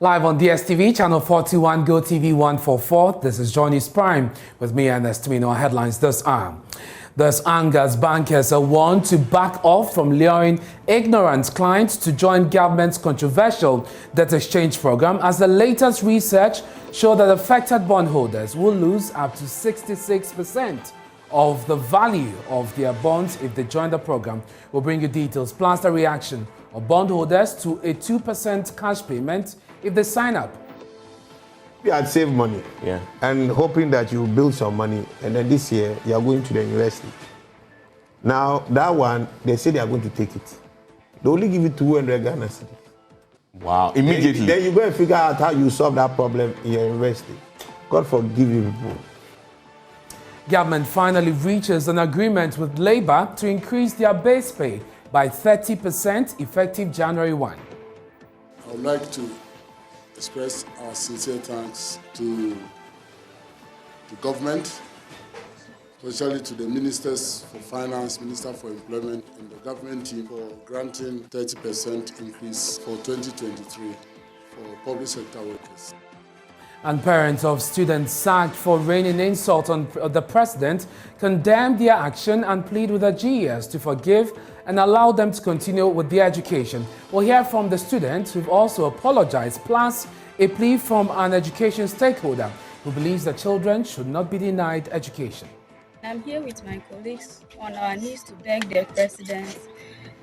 Live on DSTV, channel 41, Go TV 144. This is Johnny's Prime with me, Ernest Kojo Manu. Headlines this hour. This angers bankers are warned to back off from luring ignorant clients to join government's controversial debt exchange program, as the latest research showed that affected bondholders will lose up to 66% of the value of their bonds if they join the program. We'll bring you details, plus the reaction of bondholders to a 2% cash payment if they sign up. You had saved money, and hoping that you build some money, and then this year you are going to the university. Now that one, they say they are going to take it. They only give you 200 Ghana cedis. Wow! Immediately. Then you go and figure out how you solve that problem in your university. God forgive you people. Government finally reaches an agreement with Labour to increase their base pay by 30% effective January 1. I would like to express our sincere thanks to the government, especially to the ministers for finance, minister for employment, and the government team for granting 30% increase for 2023 for public sector workers. And parents of students sacked for raining insult on the president condemned their action and plead with the GES to forgive and allow them to continue with their education. We'll hear from the students who've also apologized, plus a plea from an education stakeholder who believes that children should not be denied education. I'm here with my colleagues on our knees to beg the president,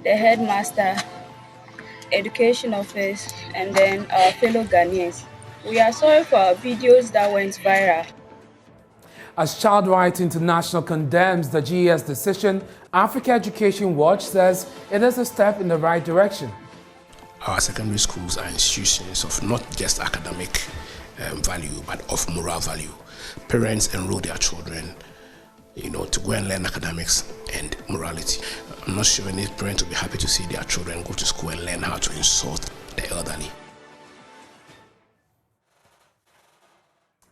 the headmaster, education office, and then our fellow Ghanaians. We are sorry for our videos that went viral. As Child Rights International condemns the GES decision, Africa Education Watch says it is a step in the right direction. Our secondary schools are institutions of not just academic value, but of moral value. Parents enroll their children, to go and learn academics and morality. I'm not sure any parent will be happy to see their children go to school and learn how to insult the elderly.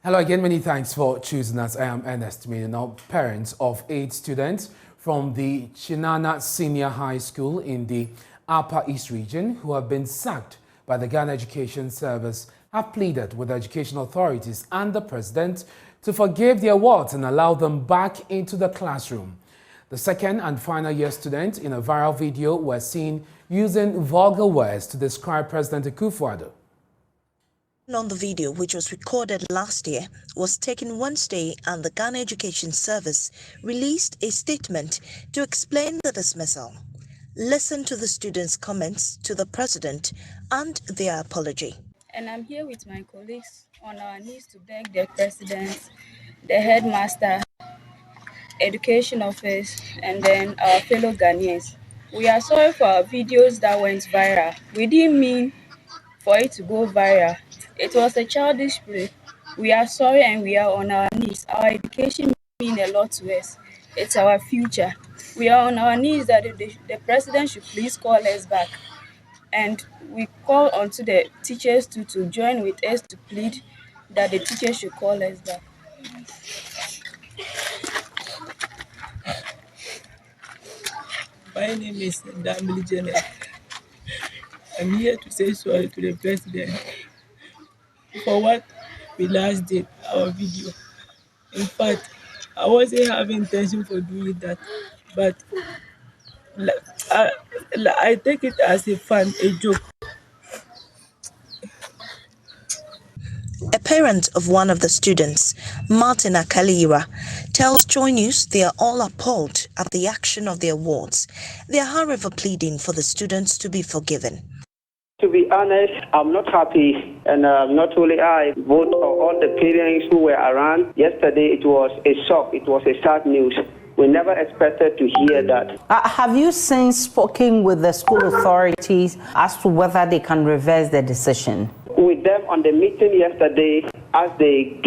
Hello again, many thanks for choosing us. I am Ernest Kojo Manu. Parents of 8 students from the Chinana Senior High School in the Upper East region who have been sacked by the Ghana Education Service have pleaded with the education authorities and the president to forgive their awards and allow them back into the classroom. The second and final year students in a viral video were seen using vulgar words to describe President Akufo-Addo. On the video, which was recorded last year, was taken Wednesday, and the Ghana Education Service released a statement to explain the dismissal. Listen to the students' comments to the president and their apology. And I'm here with my colleagues on our knees to beg the president, the headmaster, education office, and then our fellow Ghanaians. We are sorry for our videos that went viral. We didn't mean for it to go viral. It was a childish play. We are sorry and we are on our knees. Our education means a lot to us. It's our future. We are on our knees that the president should please call us back. And we call on to the teachers to join with us to plead that the teachers should call us back. My name is Damili Janet. I'm here to say sorry to the president for what we last did, our video. In fact, I wasn't having intention for doing that, but I take it as a fun, a joke. A parent of one of the students, Martin Akaliira, tells Joy News they are all appalled at the action of the awards. They are, however, pleading for the students to be forgiven. To be honest, I'm not happy, and not only I, both of all the parents who were around. Yesterday, it was a shock. It was a sad news. We never expected to hear that. Have you since spoken with the school authorities as to whether they can reverse the decision? With them on the meeting yesterday, as they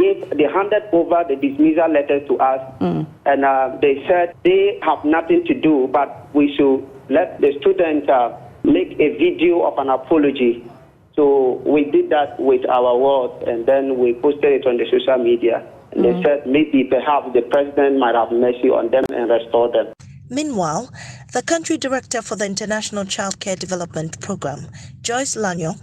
handed over the dismissal letter to us, and they said they have nothing to do, but we should let the students make a video of an apology. So we did that with our words, and then we posted it on the social media. And they said maybe perhaps the president might have mercy on them and restore them. Meanwhile, The country director for the International Childcare Development Program, Joyce Lanyo,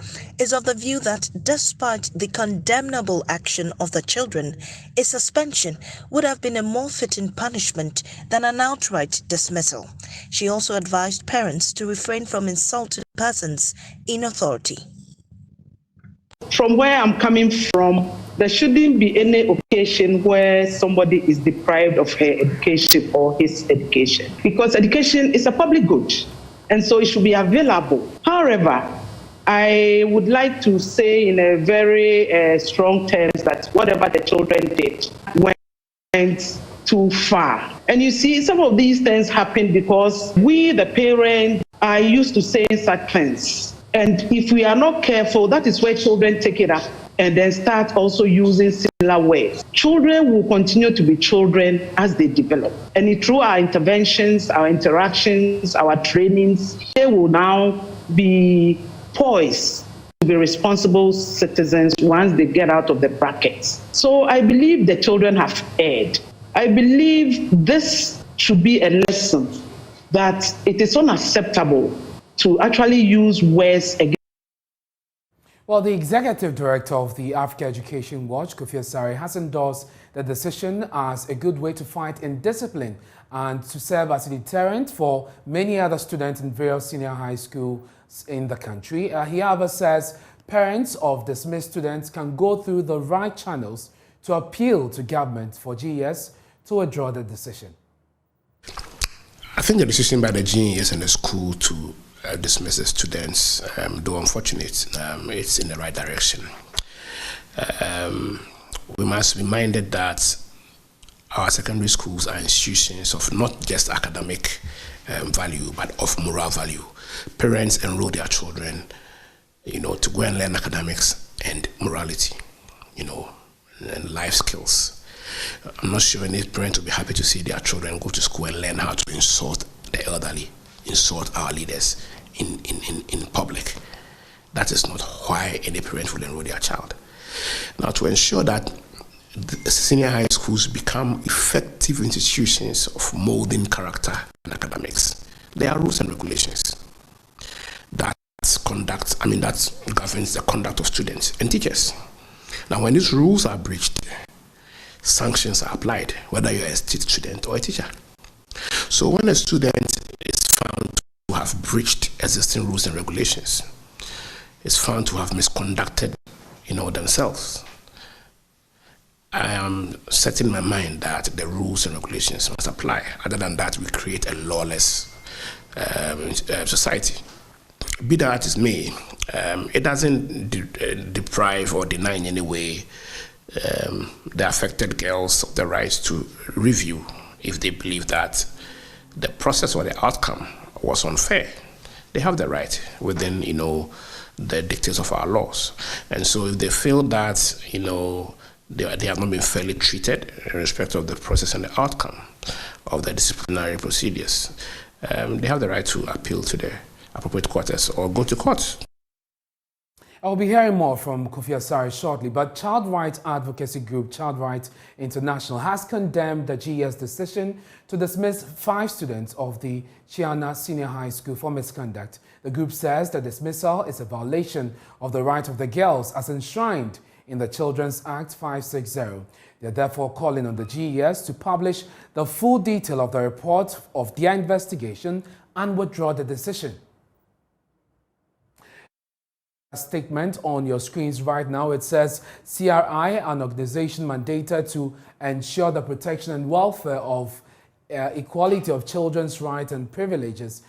is of the view that despite the condemnable action of the children, a suspension would have been a more fitting punishment than an outright dismissal. She also advised parents to refrain from insulting persons in authority. From where I'm coming from, there shouldn't be any occasion where somebody is deprived of her education or his education, because education is a public good, and so it should be available. However, I would like to say in a very strong terms that whatever the children did went too far. And you see, some of these things happen because we, the parents, are used to saying such things. And if we are not careful, that is where children take it up and then start also using similar words. Children will continue to be children as they develop. And through our interventions, our interactions, our trainings, they will now be poised to be responsible citizens once they get out of the brackets. So I believe the children have erred. I believe this should be a lesson that it is unacceptable to actually use words against. Well, the executive director of the Africa Education Watch, Kofi Asare, has endorsed the decision as a good way to fight indiscipline and to serve as a deterrent for many other students in various senior high schools in the country. He, however, says parents of dismissed students can go through the right channels to appeal to government for GES to withdraw the decision. I think the decision by the GES and the school to dismiss the students, though unfortunate, it's in the right direction. We must be minded that our secondary schools are institutions of not just academic value, but of moral value. Parents enroll their children, to go and learn academics and morality, and life skills. I'm not sure any parent will be happy to see their children go to school and learn how to insult the elderly, insult our leaders in public. That is not why any parent will enroll their child. Now, to ensure that the senior high schools become effective institutions of molding character and academics, there are rules and regulations that governs the conduct of students and teachers. Now, when these rules are breached, sanctions are applied, whether you're a student or a teacher. So when a student is found to have breached existing rules and regulations, is found to have misconducted, themselves, I am setting my mind that the rules and regulations must apply. Other than that, we create a lawless society. Be that as may, it doesn't deprive or deny in any way the affected girls of the right to review if they believe that the process or the outcome was unfair. They have the right within, the dictates of our laws. And so if they feel that, they have not been fairly treated in respect of the process and the outcome of the disciplinary procedures, they have the right to appeal to the appropriate quarters or go to court. I'll be hearing more from Kofi Asare shortly, but child rights advocacy group Child Rights International has condemned the GES decision to dismiss 5 students of the Chiana Senior High School for misconduct. The group says the dismissal is a violation of the right of the girls as enshrined in the Children's Act 560. They are therefore calling on the GES to publish the full detail of the report of their investigation and withdraw the decision. A statement on your screens right now. It says CRI, an organization mandated to ensure the protection and welfare of equality of children's rights and privileges.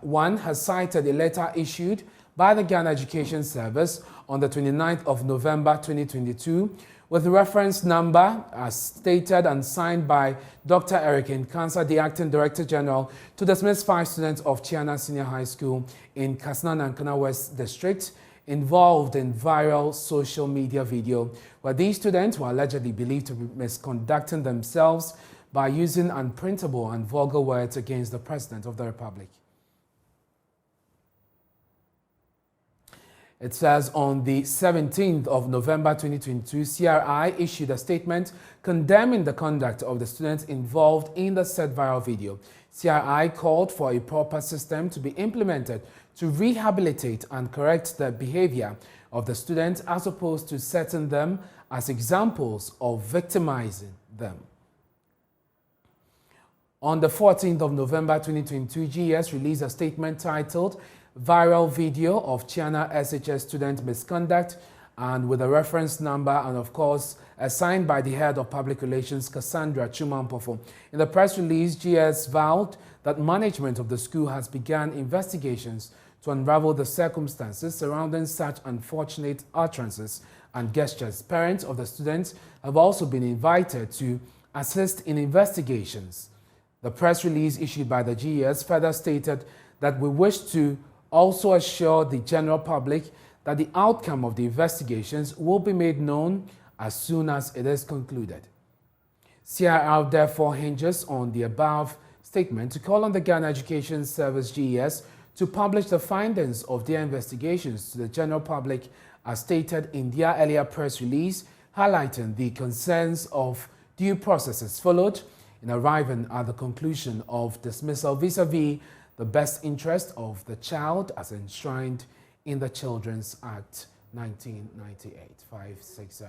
One has cited a letter issued by the Ghana Education Service on the 29th of November 2022 with reference number as stated and signed by Dr. Eric Nkansa, the Acting Director General, to dismiss 5 students of Chiana Senior High School in Kasana Nankana West District involved in viral social media video where these students were allegedly believed to be misconducting themselves by using unprintable and vulgar words against the President of the Republic. It says on the 17th of November 2022, CRI issued a statement condemning the conduct of the students involved in the said viral video. CRI called for a proper system to be implemented to rehabilitate and correct the behavior of the students as opposed to setting them as examples of victimizing them. On the 14th of November 2022, GES released a statement titled Viral Video of Chiana SHS Student Misconduct, and with a reference number and of course signed by the head of public relations Cassandra Chumampofo. In the press release, GES vowed that management of the school has begun investigations to unravel the circumstances surrounding such unfortunate utterances and gestures. Parents of the students have also been invited to assist in investigations. The press release issued by the GES further stated that we wish to also assure the general public that the outcome of the investigations will be made known as soon as it is concluded. CIR therefore hinges on the above statement to call on the Ghana Education Service GES to publish the findings of their investigations to the general public as stated in their earlier press release, highlighting the concerns of due processes followed in arriving at the conclusion of dismissal vis-a-vis the best interest of the child as enshrined in the Children's Act 1998, 560.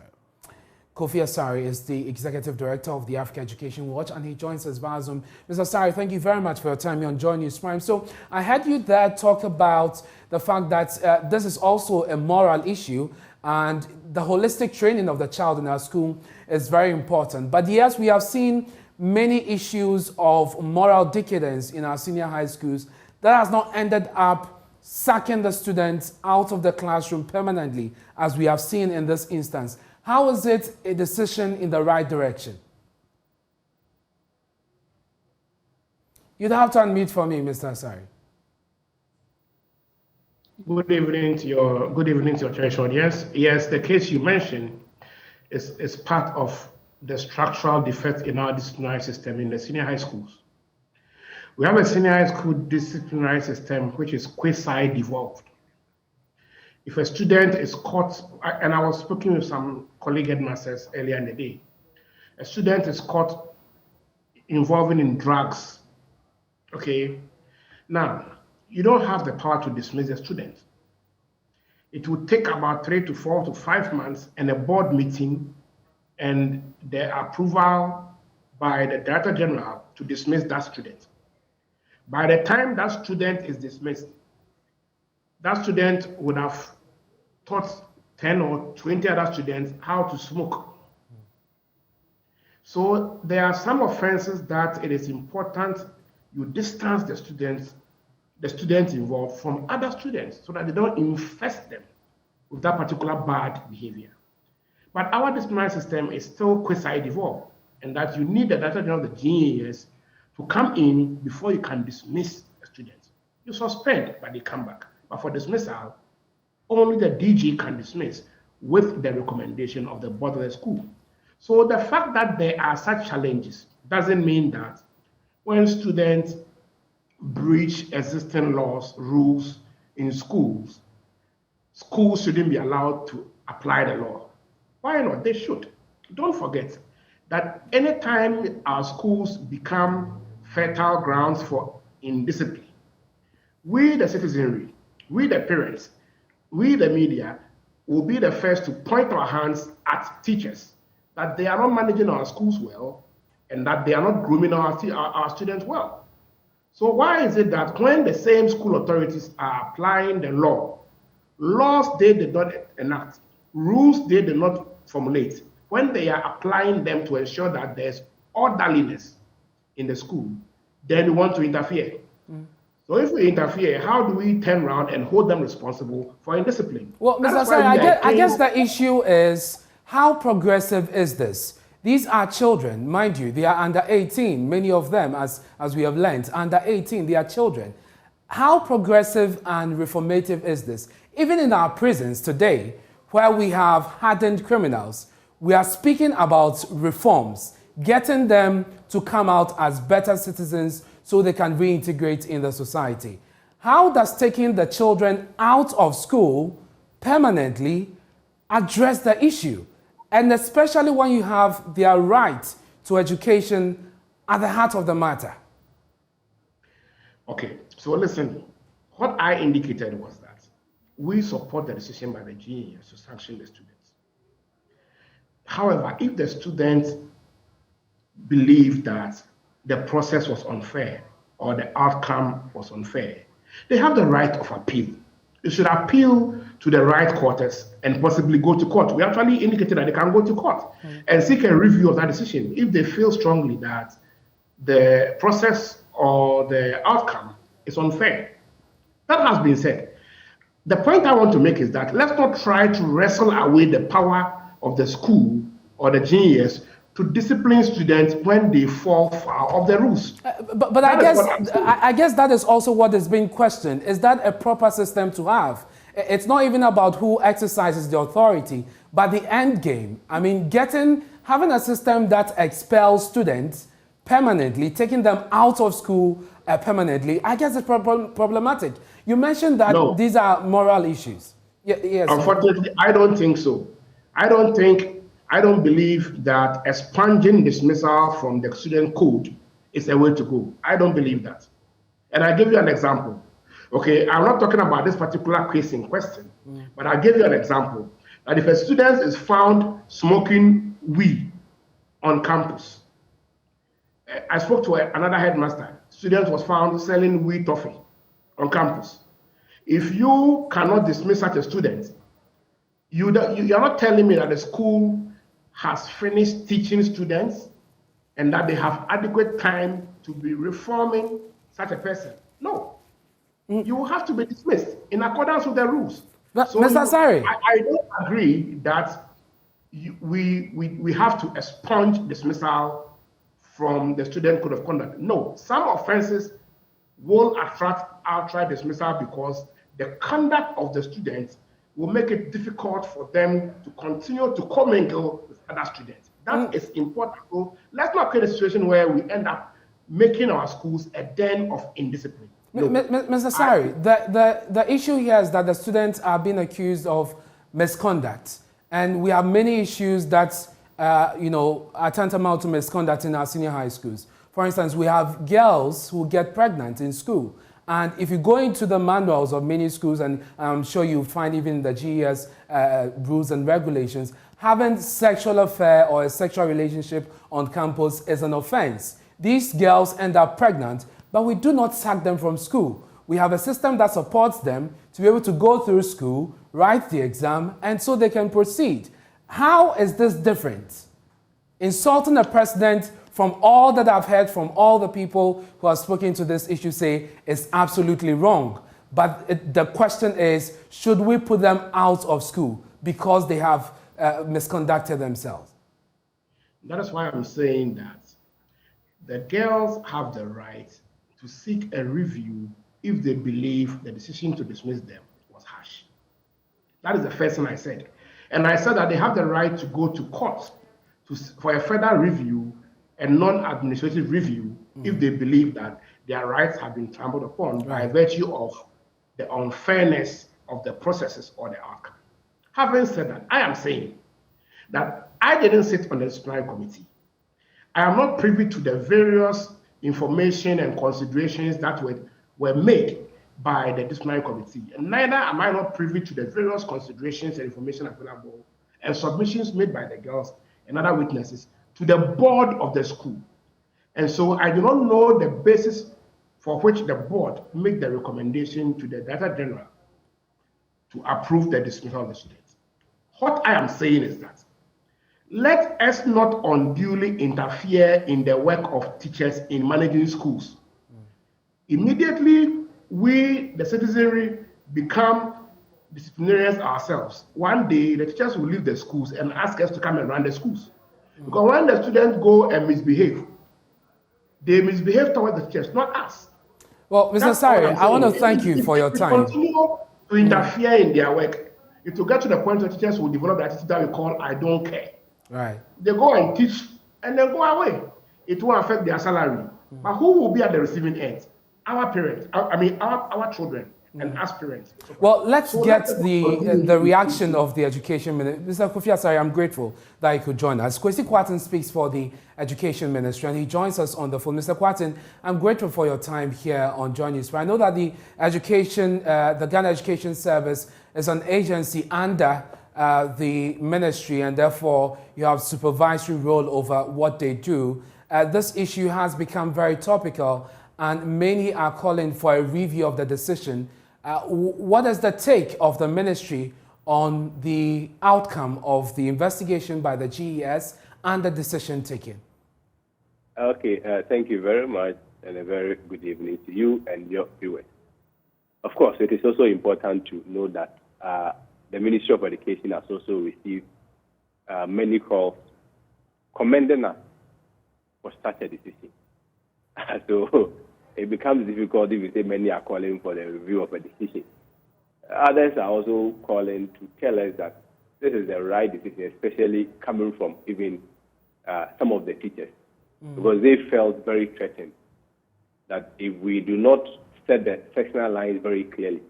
Kofi Asari is the Executive Director of the Africa Education Watch, and he joins us via Zoom. Mr. Asari, thank you very much for your time here on Joy News Prime. So I heard you there talk about the fact that this is also a moral issue, and the holistic training of the child in our school is very important. But yes, we have seen many issues of moral decadence in our senior high schools that has not ended up sacking the students out of the classroom permanently, as we have seen in this instance. How is it a decision in the right direction? You'd have to unmute for me, Mr. Asari. Good evening to your church audience. Yes, the case you mentioned is part of the structural defect in our disciplinary system in the senior high schools. We have a senior high school disciplinary system which is quasi-devolved. If a student is caught, and I was speaking with some colleague headmasters earlier in the day, a student is caught involving in drugs, okay? Now, you don't have the power to dismiss the student. It would take about 3 to 4 to 5 months and a board meeting and the approval by the Director General to dismiss that student. By the time that student is dismissed, that student would have taught 10 or 20 other students how to smoke. So there are some offenses that it is important you distance the students involved from other students so that they don't infest them with that particular bad behavior. But our disciplinary system is still quasi-devolved, and that you need the Director General of the GES to come in before you can dismiss a student. You suspend, but they come back. But for dismissal, only the DG can dismiss with the recommendation of the board of the school. So the fact that there are such challenges doesn't mean that when students breach existing laws, rules in schools, schools shouldn't be allowed to apply the law. Why not? They should. Don't forget that anytime our schools become fertile grounds for indiscipline, we, the citizenry, we, the parents, we, the media, will be the first to point our hands at teachers that they are not managing our schools well and that they are not grooming our students well. So why is it that when the same school authorities are applying the law, laws they did not enact, rules they did not formulate, when they are applying them to ensure that there's orderliness in the school, then we want to interfere. So if we interfere, how do we turn around and hold them responsible for indiscipline? Well, Mr. Asari, I guess the issue is how progressive is this? These are children, mind you, they are under 18, many of them, as we have learned, under 18, they are children. How progressive and reformative is this? Even in our prisons today, where we have hardened criminals, we are speaking about reforms, getting them to come out as better citizens so they can reintegrate in the society. How does taking the children out of school permanently address the issue, and especially when you have their right to education at the heart of the matter? Okay, so listen, what I indicated was that we support the decision by the GES to sanction the students. However, if the students believe that the process was unfair or the outcome was unfair, they have the right of appeal. They should appeal to the right quarters and possibly go to court. We actually indicated that they can go to court and seek a review of that decision if they feel strongly that the process or the outcome is unfair. That has been said. The point I want to make is that let's not try to wrestle away the power of the school or the GES to discipline students when they fall foul of the rules. But I guess that is also what is being questioned. Is that a proper system to have? It's not even about who exercises the authority, but the end game. I mean, having a system that expels students permanently, taking them out of school permanently, I guess it's problematic. You mentioned that these are moral issues. Yes. Unfortunately, I don't think so. I don't believe that expunging dismissal from the student code is a way to go. I don't believe that. And I'll give you an example. Okay, I'm not talking about this particular case in question, but I'll give you an example. That if a student is found smoking weed on campus, I spoke to another headmaster. Student was found selling weed toffee on campus. If you cannot dismiss such a student, you're not telling me that the school has finished teaching students and that they have adequate time to be reforming such a person. No. You will have to be dismissed in accordance with the rules. So Mr. Sari, I don't agree that we have to expunge dismissal from the student code of conduct. No, some offenses will attract outright dismissal because the conduct of the students will make it difficult for them to continue to commingle with other students. That is important. So let's not create a situation where we end up making our schools a den of indiscipline. No. Mr. Sari, the issue here is that the students are being accused of misconduct, and we have many issues that are tantamount to misconduct in our senior high schools. For instance, we have girls who get pregnant in school. And if you go into the manuals of many schools, and I'm sure you'll find even the GES rules and regulations, having sexual affair or a sexual relationship on campus is an offense. These girls end up pregnant, but we do not sack them from school. We have a system that supports them to be able to go through school, write the exam, and so they can proceed. How is this different? Insulting a president, from all that I've heard from all the people who have spoken to this issue, say is absolutely wrong. But the question is, should we put them out of school because they have misconducted themselves? That is why I'm saying that the girls have the right to seek a review if they believe the decision to dismiss them was harsh. That is the first thing I said. And I said that they have the right to go to court for a further review, a non-administrative review, if they believe that their rights have been trampled upon by virtue of the unfairness of the processes or the outcome. Having said that, I am saying that I didn't sit on the disciplinary committee. I am not privy to the various information and considerations that were made by the disciplinary committee, and neither am I not privy to the various considerations and information available and submissions made by the girls and other witnesses to the board of the school. And so I do not know the basis for which the board made the recommendation to the Director General to approve the dismissal of the students. What I am saying is that let us not unduly interfere in the work of teachers in managing schools. Immediately, we, the citizenry, become disciplinarians ourselves. One day, the teachers will leave the schools and ask us to come and run the schools. Because when the students go and misbehave, they misbehave towards the teachers, not us. Well, Mr. Sari, I want to thank you for your time. If we continue to interfere in their work, it will get to the point where teachers will develop the attitude that we call I don't care. Right. They go and teach and then go away. It will affect their salary. But who will be at the receiving end? Our parents, our children, and aspirants. Well, let's get the reaction of the education minister. Mr. Kofi Asare, I'm grateful that you could join us. Kwesi Kwarteng speaks for the education ministry, and he joins us on the phone. Mr. Kwarteng, I'm grateful for your time here on Joy News. I know that the Ghana Education Service is an agency under the ministry, and therefore you have supervisory role over what they do. This issue has become very topical, and many are calling for a review of the decision. What is the take of the ministry on the outcome of the investigation by the GES and the decision taken? Okay, thank you very much, and a very good evening to you and your viewers. Of course, it is also important to know that the Ministry of Education has also received many calls commending us for such a decision. So it becomes difficult if you say many are calling for the review of a decision. Others are also calling to tell us that this is the right decision, especially coming from even some of the teachers, because they felt very threatened that if we do not set the sectional lines very clearly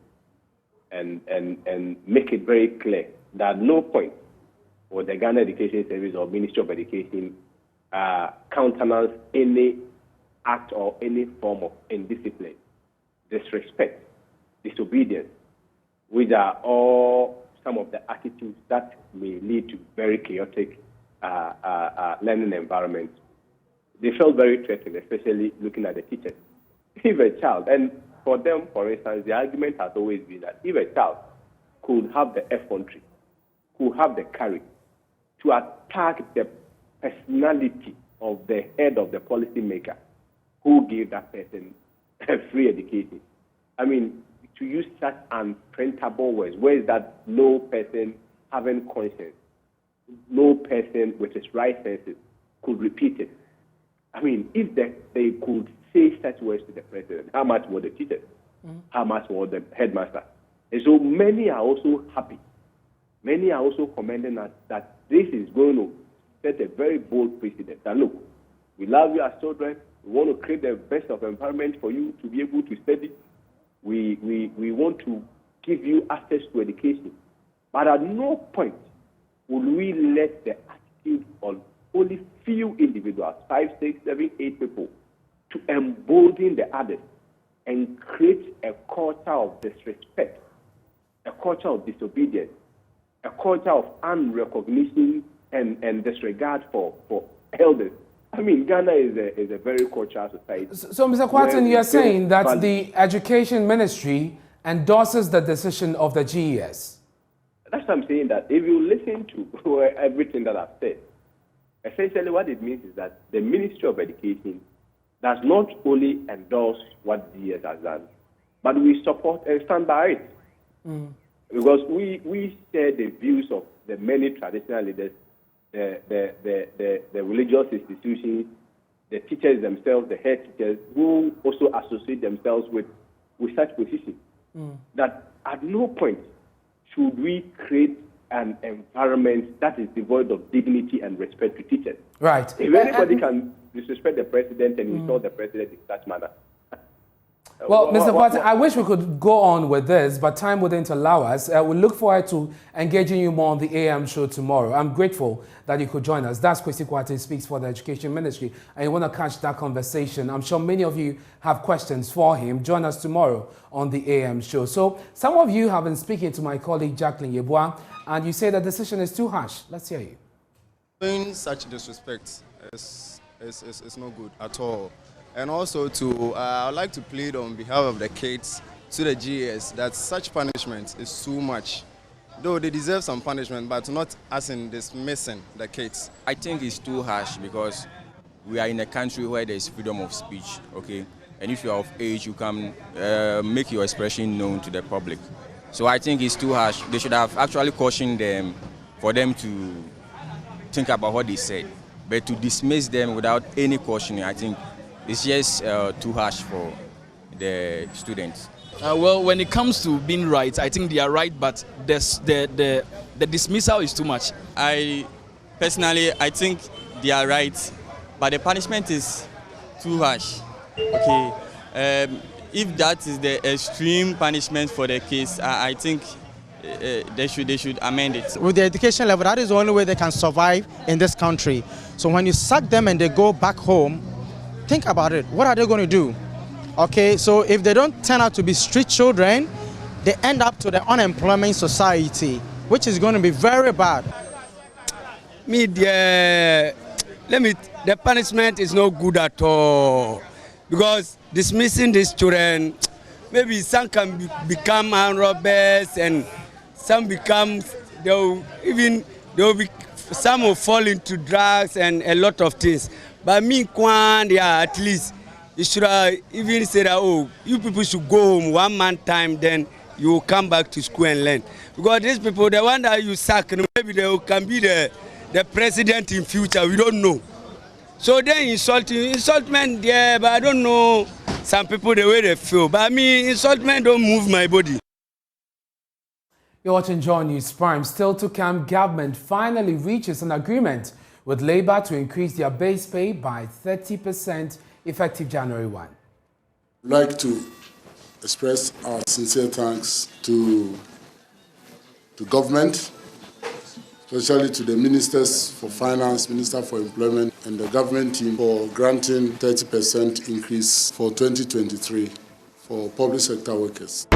and make it very clear that at no point will the Ghana Education Service or Ministry of Education countenance any act or any form of indiscipline, disrespect, disobedience, which are all some of the attitudes that may lead to very chaotic learning environments. They felt very threatened, especially looking at the teachers. If a child, and for them, for instance, the argument has always been that if a child could have the effrontery, could have the courage to attack the personality of the head of the policymaker who gave that person a free education. I mean, to use such unprintable words, where is that no person having conscience, no person with his right senses could repeat it? I mean, if they could say such words to the president, how much more the teachers? How much more the headmaster? And so many are also happy. Many are also commending us that this is going to set a very bold precedent. That look, we love you as children. We want to create the best of environment for you to be able to study. We want to give you access to education. But at no point will we let the attitude on only few individuals, 5, 6, 7, 8 people, to embolden the others and create a culture of disrespect, a culture of disobedience, a culture of unrecognition and disregard for elders. I mean, Ghana is a very cultural society. So Mr. Kwarteng, you're saying that the Education Ministry endorses the decision of the GES? That's what I'm saying, that if you listen to everything that I've said, essentially what it means is that the Ministry of Education does not only endorse what GES has done, but we support and stand by it. Because we share the views of the many traditional leaders, the religious institutions, the teachers themselves, the head teachers, who also associate themselves with such positions. That at no point should we create an environment that is devoid of dignity and respect to teachers. Right. If anybody can disrespect the president and insult the president in such manner. Well, Mr. Kwarteng, I wish we could go on with this, but time wouldn't allow us. We look forward to engaging you more on the AM show tomorrow. I'm grateful that you could join us. That's Kwesi Kwarteng speaks for the Education Ministry, and you want to catch that conversation. I'm sure many of you have questions for him. Join us tomorrow on the AM show. So some of you have been speaking to my colleague Jacqueline Yeboah, and you say the decision is too harsh. Let's hear you. Doing such disrespect is not good at all. And also I would like to plead on behalf of the kids to the GES that such punishment is too much. Though they deserve some punishment, but not as in dismissing the kids. I think it's too harsh because we are in a country where there is freedom of speech, okay? And if you are of age, you can make your expression known to the public. So I think it's too harsh. They should have actually cautioned them for them to think about what they said. But to dismiss them without any cautioning, I think it's just too harsh for the students. Well, when it comes to being right, I think they are right, but the dismissal is too much. I think they are right, but the punishment is too harsh. Okay, if that is the extreme punishment for the case, I think they should amend it. With the education level, that is the only way they can survive in this country. So when you sack them and they go back home, think about it. What are they going to do? Okay, so if they don't turn out to be street children, they end up to the unemployment society, which is going to be very bad. The punishment is not good at all, because dismissing these children, maybe some can become armed robbers, and some become, some will fall into drugs and a lot of things. But at least you should even say that, oh, you people should go home 1 month time, then you will come back to school and learn. Because these people, the one that you sack, maybe they can be the president in future, we don't know. So then insultment, yeah, but I don't know some people the way they feel. But insultment don't move my body. You're watching Joy News Prime. Still to come, government finally reaches an agreement with Labour to increase their base pay by 30% effective January 1. I'd like to express our sincere thanks to government, especially to the ministers for finance, minister for employment, and the government team for granting 30% increase for 2023 for public sector workers.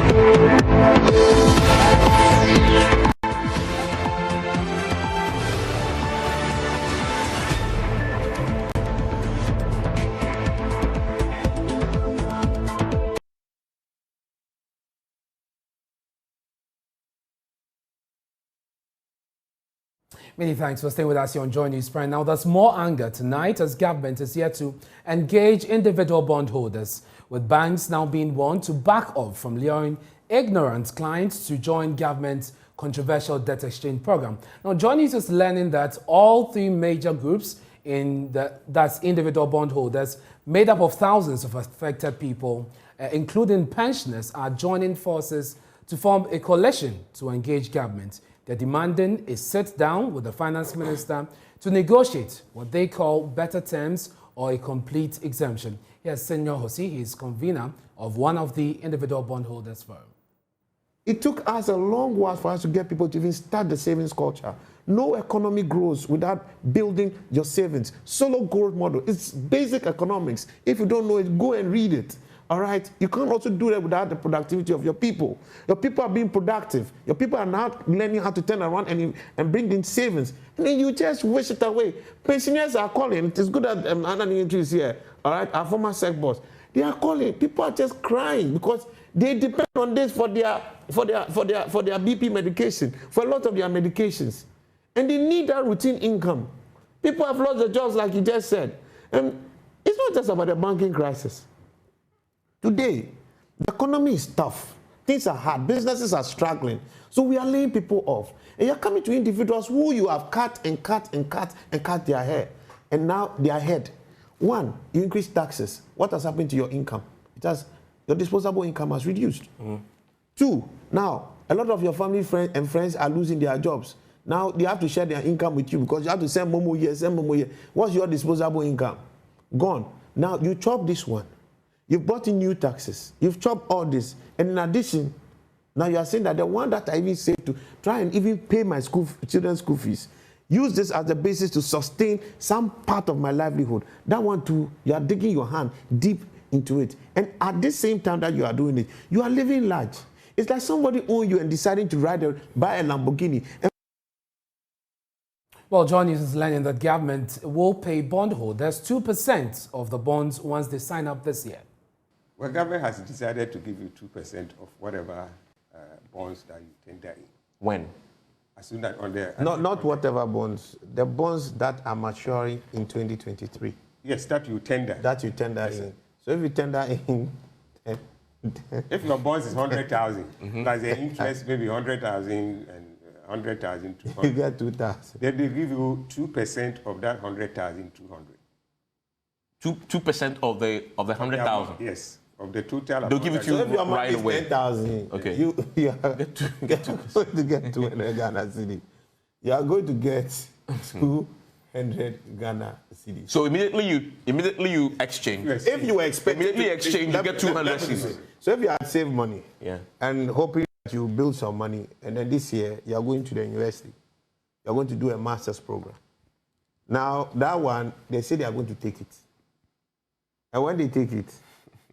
Many thanks for staying with us here on Joy News Prime. Now, there's more anger tonight as government is here to engage individual bondholders, with banks now being warned to back off from luring ignorant clients to join government's controversial debt exchange program. Now, Joy News is learning that all three major groups that's individual bondholders, made up of thousands of affected people, including pensioners, are joining forces to form a coalition to engage government. They're demanding a sit-down with the finance minister to negotiate what they call better terms or a complete exemption. Here's Senor Hosi, he's convener of one of the individual bondholders firm. It took us a long while for us to get people to even start the savings culture. No economy grows without building your savings. Solo growth model, it's basic economics. If you don't know it, go and read it. All right? You can't also do that without the productivity of your people. Your people are being productive. Your people are now learning how to turn around and bring in savings. And then you just wish it away. Pensioners are calling. It is good that Anani is here. All right? Our former sec boss. They are calling. People are just crying because they depend on this for their BP medication, for a lot of their medications. And they need that routine income. People have lost their jobs, like you just said. And it's not just about the banking crisis. Today, the economy is tough. Things are hard. Businesses are struggling. So we are laying people off. And you're coming to individuals who you have cut their hair. And now they are ahead. One, you increase taxes. What has happened to your income? Your disposable income has reduced. Two, now, a lot of your family friends are losing their jobs. Now they have to share their income with you because you have to send Momo here. What's your disposable income? Gone. Now you chop this one. You've brought in new taxes. You've chopped all this. And in addition, now you are saying that the one that I even saved to try and even pay my children's school fees, use this as the basis to sustain some part of my livelihood. That one too, you are digging your hand deep into it. And at the same time that you are doing it, you are living large. It's like somebody owns you and deciding to buy a Lamborghini. Well, Joy News is learning that government will pay bondholders 2% of the bonds once they sign up this year. Well, government has decided to give you 2% of whatever bonds that you tender in. When? As soon as on the... Not whatever bonds. The bonds that are maturing in 2023. Yes, that you tender. That you tender in. Sir. So if you tender in... if your bonds is 100,000, plus the interest maybe 100,000 and 100,000, 200. You get 2,000. Then they give you 2% of that 100,000, 200. 2% of the 100,000? Yes. Of the total. They'll give it to you right away. 10,000. Okay. You are going to get 200 Ghana cedi. You are going to get 2 100 Ghana cedis. So immediately you exchange. If you expect immediately exchange, you get 200 cedis. So if you had saved money, and hoping that you build some money, and then this year you are going to the university, you are going to do a master's program. Now that one, they say they are going to take it, and when they take it,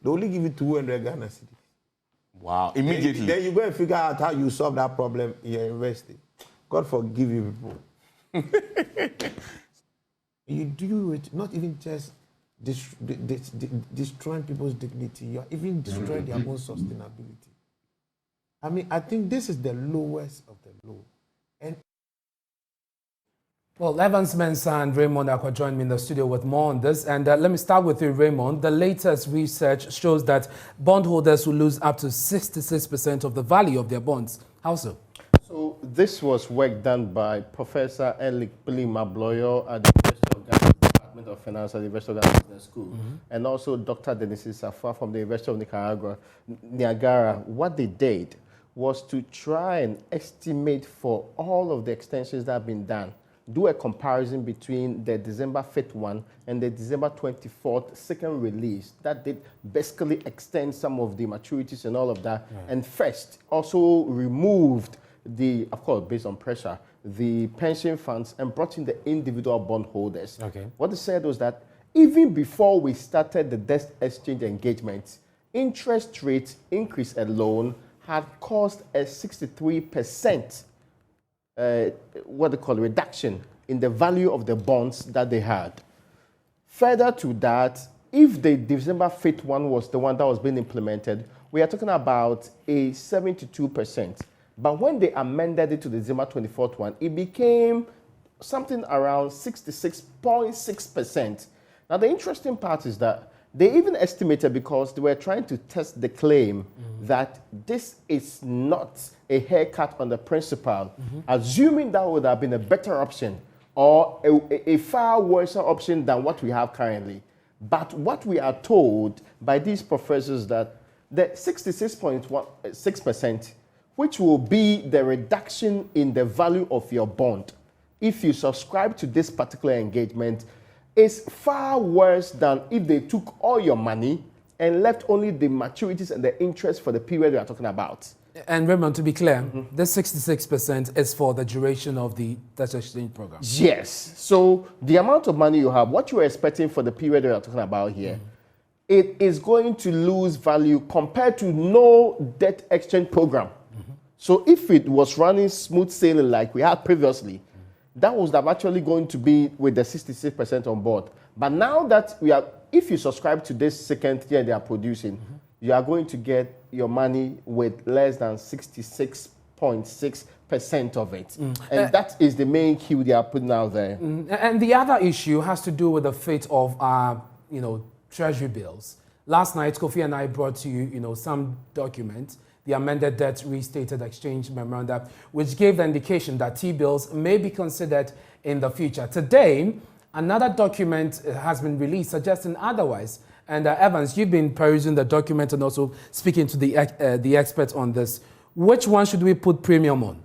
they only give you 200 Ghana cedis. Wow! Immediately. Then you go and figure out how you solve that problem in your university. God forgive you people. You do it, not even just destroying people's dignity, you are even destroying their own sustainability. I mean, I think this is the lowest of the low. And well, Evans Mensah and Raymond Akwa joined me in the studio with more on this. And let me start with you, Raymond. The latest research shows that bondholders will lose up to 66% of the value of their bonds. How so? So this was work done by Professor Elik Pili Mabloyo at the University of Ghana Department of Finance at the University of Ghana Business School, and also Dr. Denis Safa from the University of Niagara. What they did was to try and estimate for all of the extensions that have been done, do a comparison between the December 5th one and the December 24th second release that did basically extend some of the maturities and all of that, and first also removed the, of course, based on pressure, the pension funds and brought in the individual bondholders. Okay. What they said was that even before we started the debt exchange engagement, interest rate increase alone had caused a 63% reduction in the value of the bonds that they had. Further to that, if the December 5th one was the one that was being implemented, we are talking about a 72%. But when they amended it to the December 24th one, it became something around 66.6%. Now, the interesting part is that they even estimated, because they were trying to test the claim that this is not a haircut on the principal, assuming that would have been a better option or a far worse option than what we have currently. But what we are told by these professors that the 66.6%, which will be the reduction in the value of your bond if you subscribe to this particular engagement, is far worse than if they took all your money and left only the maturities and the interest for the period we are talking about. And Raymond, to be clear, this 66% is for the duration of the debt exchange program. Yes. So the amount of money you have, what you are expecting for the period we are talking about here, it is going to lose value compared to no debt exchange program. So if it was running smooth sailing like we had previously, that was actually going to be with the 66% on board. But now that we are, if you subscribe to this second year they are producing, you are going to get your money with less than 66.6% of it. And that is the main cue they are putting out there. And the other issue has to do with the fate of treasury bills. Last night, Kofi and I brought to you, some documents, the amended debt restated exchange memorandum, which gave the indication that T-bills may be considered in the future. Today, another document has been released suggesting otherwise. And Evans, you've been perusing the document and also speaking to the experts on this. Which one should we put premium on?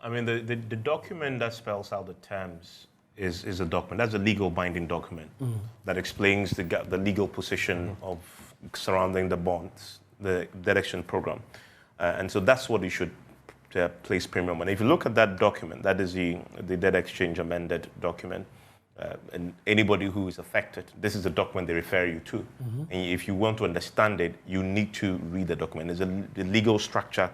I mean, the document that spells out the terms is a document. That's a legal binding document that explains the legal position of surrounding the bonds, the debt exchange program. And so that's what you should place premium on. If you look at that document, that is the debt exchange amended document, and anybody who is affected, this is the document they refer you to. And if you want to understand it, you need to read the document. There's the legal structure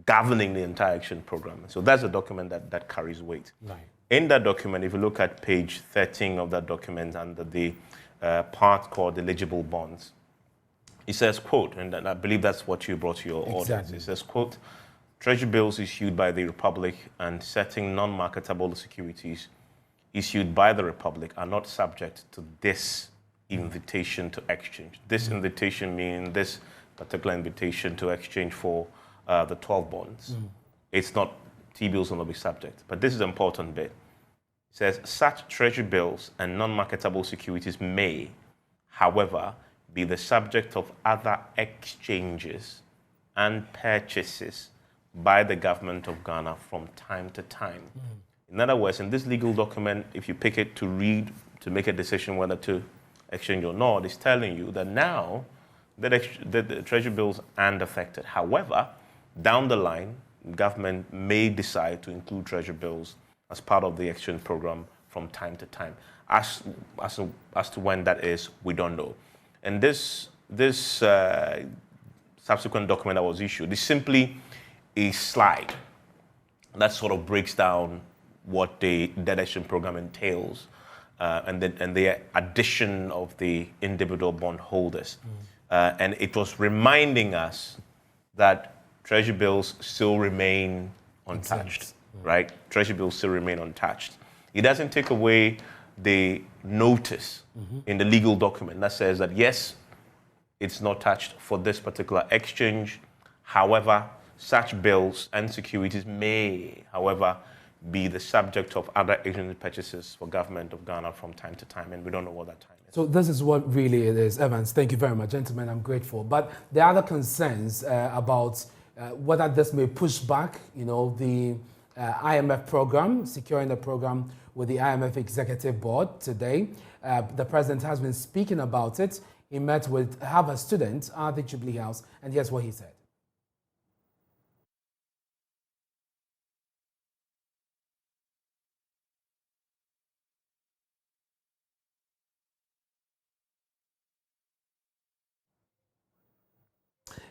governing the entire action program. So that's a document that carries weight. Right. In that document, if you look at page 13 of that document under the part called eligible bonds, it says, quote, and I believe that's what you brought to your audience. It says, quote, treasury bills issued by the Republic and certain non-marketable securities issued by the Republic are not subject to this invitation to exchange. This invitation means this particular invitation to exchange for the 12 bonds. It's not, T-bills will not be subject. But this is an important bit. It says, such treasury bills and non-marketable securities may, however, be the subject of other exchanges and purchases by the government of Ghana from time to time. In other words, in this legal document, if you pick it to read, to make a decision whether to exchange or not, it's telling you that now the treasury bills aren't affected. However, down the line, government may decide to include treasury bills as part of the exchange program from time to time. As to when that is, we don't know. And this subsequent document that was issued is simply a slide that sort of breaks down what the debt exchange program entails, and the addition of the individual bond holders. And it was reminding us that treasury bills still remain untouched, right? Treasury bills still remain untouched. It doesn't take away the notice in the legal document that says that, yes, it's not touched for this particular exchange. However, such bills and securities may, however, be the subject of other exchange purchases for government of Ghana from time to time, and we don't know what that time is. So this is what really it is. Evans, thank you very much. Gentlemen, I'm grateful. But there are other concerns about whether this may push back, the IMF program, securing the program with the IMF Executive Board today. The president has been speaking about it. He met with Harvard students at the Jubilee House, and here's what he said.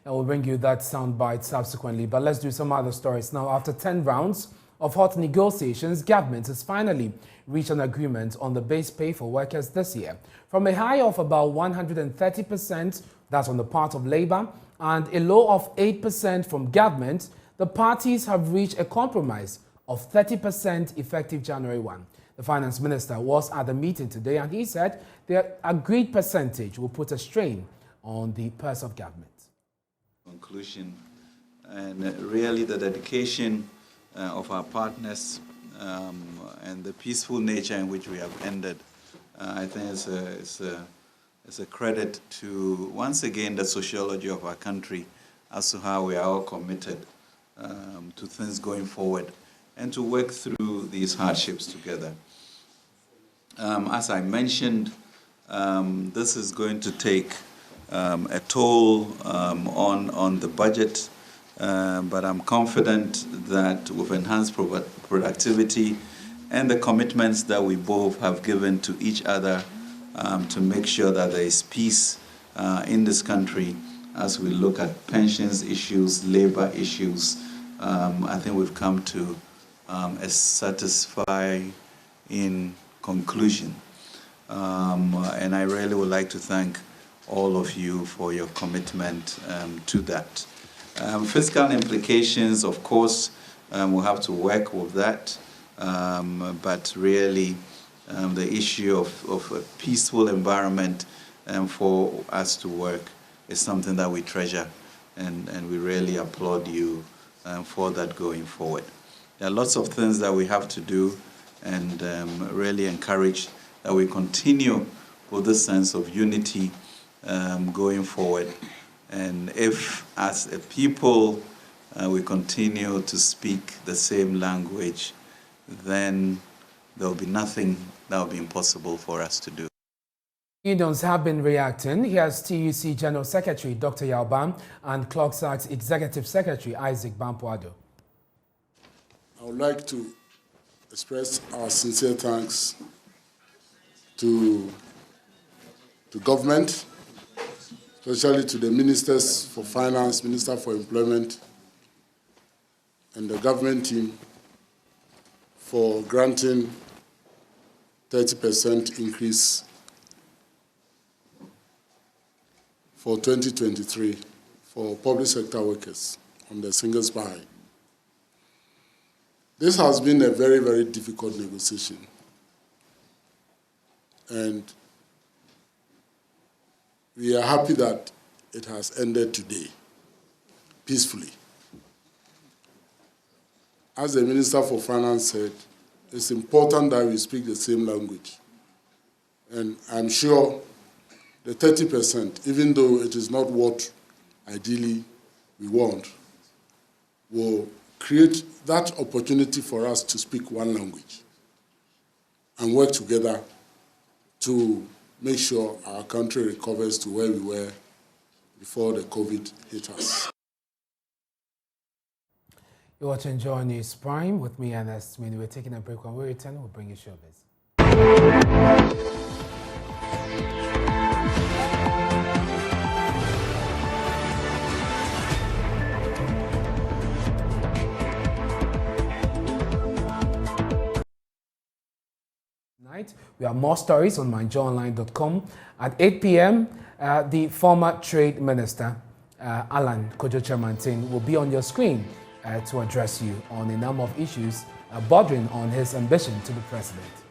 And we'll bring you that soundbite subsequently. But let's do some other stories now. After 10 rounds of hot negotiations, government has finally reached an agreement on the base pay for workers this year. From a high of about 130%, that's on the part of Labour, and a low of 8% from government, the parties have reached a compromise of 30% effective January 1. The finance minister was at the meeting today, and he said the agreed percentage will put a strain on the purse of government. Conclusion, and really the dedication of our partners and the peaceful nature in which we have ended, I think it's a credit to, once again, the sociology of our country as to how we are all committed to things going forward and to work through these hardships together. As I mentioned, this is going to take a toll on the budget, but I'm confident that with enhanced productivity and the commitments that we both have given to each other to make sure that there is peace in this country as we look at pensions issues, labor issues, I think we've come to a satisfying conclusion. And I really would like to thank all of you for your commitment to that. Fiscal implications, of course, we'll have to work with that, but really the issue of a peaceful environment for us to work is something that we treasure, and we really applaud you for that going forward. There are lots of things that we have to do, and really encourage that we continue with this sense of unity going forward. And if, as a people, we continue to speak the same language, then there will be nothing that will be impossible for us to do. Unions have been reacting. Here's TUC General Secretary Dr. Yalban and CLOGSAC's Executive Secretary Isaac Bampoado. I would like to express our sincere thanks to government, especially to the ministers for finance, Minister for Employment, and the government team for granting 30% increase for 2023 for public sector workers on the single spy. This has been a very, very difficult negotiation. And we are happy that it has ended today, peacefully. As the Minister for Finance said, it's important that we speak the same language. And I'm sure the 30%, even though it is not what ideally we want, will create that opportunity for us to speak one language and work together to make sure our country recovers to where we were before the COVID hit us. You're watching Joy News Prime with me, Ernest Kojo Manu. We're taking a break. When we return, we'll bring you showbiz. Tonight, we have more stories on myjoyonline.com. At 8 p.m., the former Trade Minister, Ernest Kojo Manu, will be on your screen to address you on a number of issues bordering on his ambition to be president.